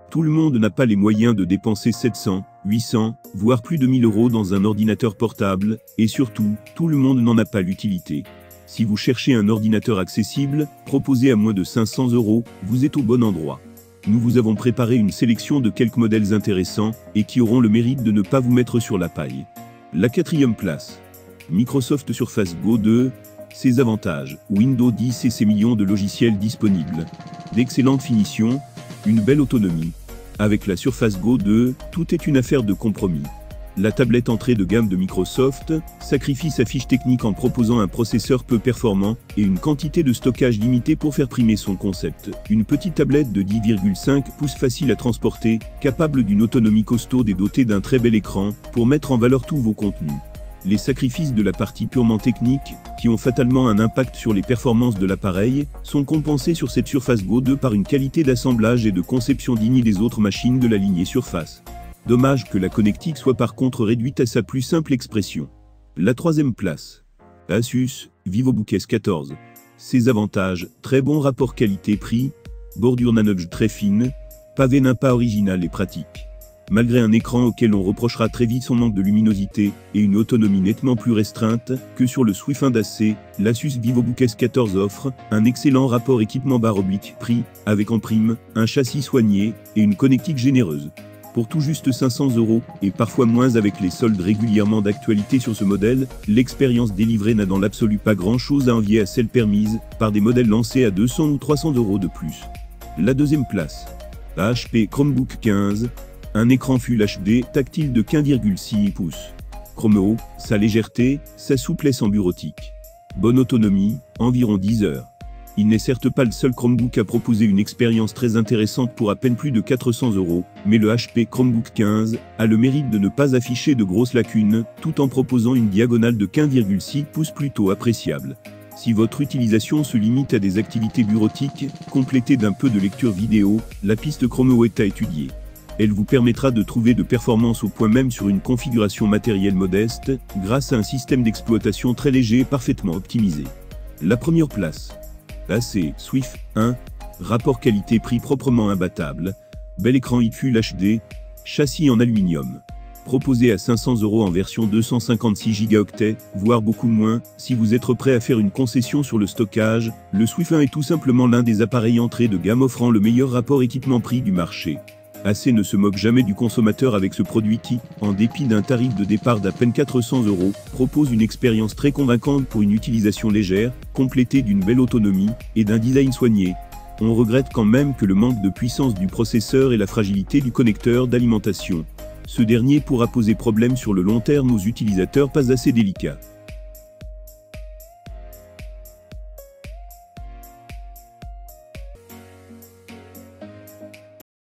Tout le monde n'a pas les moyens de dépenser 700, 800, voire plus de 1000 € dans un ordinateur portable, et surtout, tout le monde n'en a pas l'utilité. Si vous cherchez un ordinateur accessible, proposé à moins de 500 €, vous êtes au bon endroit. Nous vous avons préparé une sélection de quelques modèles intéressants, et qui auront le mérite de ne pas vous mettre sur la paille. La 4e place. Microsoft Surface Go 2, ses avantages, Windows 10 et ses millions de logiciels disponibles. D'excellentes finitions, une belle autonomie. Avec la Surface Go 2, tout est une affaire de compromis. La tablette entrée de gamme de Microsoft sacrifie sa fiche technique en proposant un processeur peu performant et une quantité de stockage limitée pour faire primer son concept. Une petite tablette de 10,5 pouces facile à transporter, capable d'une autonomie costaud et dotée d'un très bel écran pour mettre en valeur tous vos contenus. Les sacrifices de la partie purement technique, qui ont fatalement un impact sur les performances de l'appareil, sont compensés sur cette Surface Go 2 par une qualité d'assemblage et de conception digne des autres machines de la lignée Surface. Dommage que la connectique soit par contre réduite à sa plus simple expression. La 3e place. Asus VivoBook S14. Ses avantages, très bon rapport qualité-prix, bordure Nanotch très fine, pavé pas original et pratique. Malgré un écran auquel on reprochera très vite son manque de luminosité et une autonomie nettement plus restreinte que sur le Swift AC, l'Asus VivoBook S14 offre un excellent rapport équipement/prix, avec en prime un châssis soigné et une connectique généreuse. Pour tout juste 500 €, et parfois moins avec les soldes régulièrement d'actualité sur ce modèle, l'expérience délivrée n'a dans l'absolu pas grand-chose à envier à celle permise par des modèles lancés à 200 ou 300 € de plus. La 2e place. HP Chromebook 15. Un écran Full HD tactile de 15,6 pouces. Chromeo, sa légèreté, sa souplesse en bureautique. Bonne autonomie, environ 10 heures. Il n'est certes pas le seul Chromebook à proposer une expérience très intéressante pour à peine plus de 400 €, mais le HP Chromebook 15 a le mérite de ne pas afficher de grosses lacunes, tout en proposant une diagonale de 15,6 pouces plutôt appréciable. Si votre utilisation se limite à des activités bureautiques, complétées d'un peu de lecture vidéo, la piste Chromeo est à étudier. Elle vous permettra de trouver de performances au point même sur une configuration matérielle modeste, grâce à un système d'exploitation très léger et parfaitement optimisé. La 1re place. AC Swift 1, rapport qualité-prix proprement imbattable, bel écran Full HD, châssis en aluminium. Proposé à 500 € en version 256 Go, voire beaucoup moins, si vous êtes prêt à faire une concession sur le stockage, le Swift 1 est tout simplement l'un des appareils entrée de gamme offrant le meilleur rapport équipement-prix du marché. AC ne se moque jamais du consommateur avec ce produit qui, en dépit d'un tarif de départ d'à peine 400 €, propose une expérience très convaincante pour une utilisation légère, complétée d'une belle autonomie et d'un design soigné. On regrette quand même que le manque de puissance du processeur et la fragilité du connecteur d'alimentation. Ce dernier pourra poser problème sur le long terme aux utilisateurs pas assez délicats.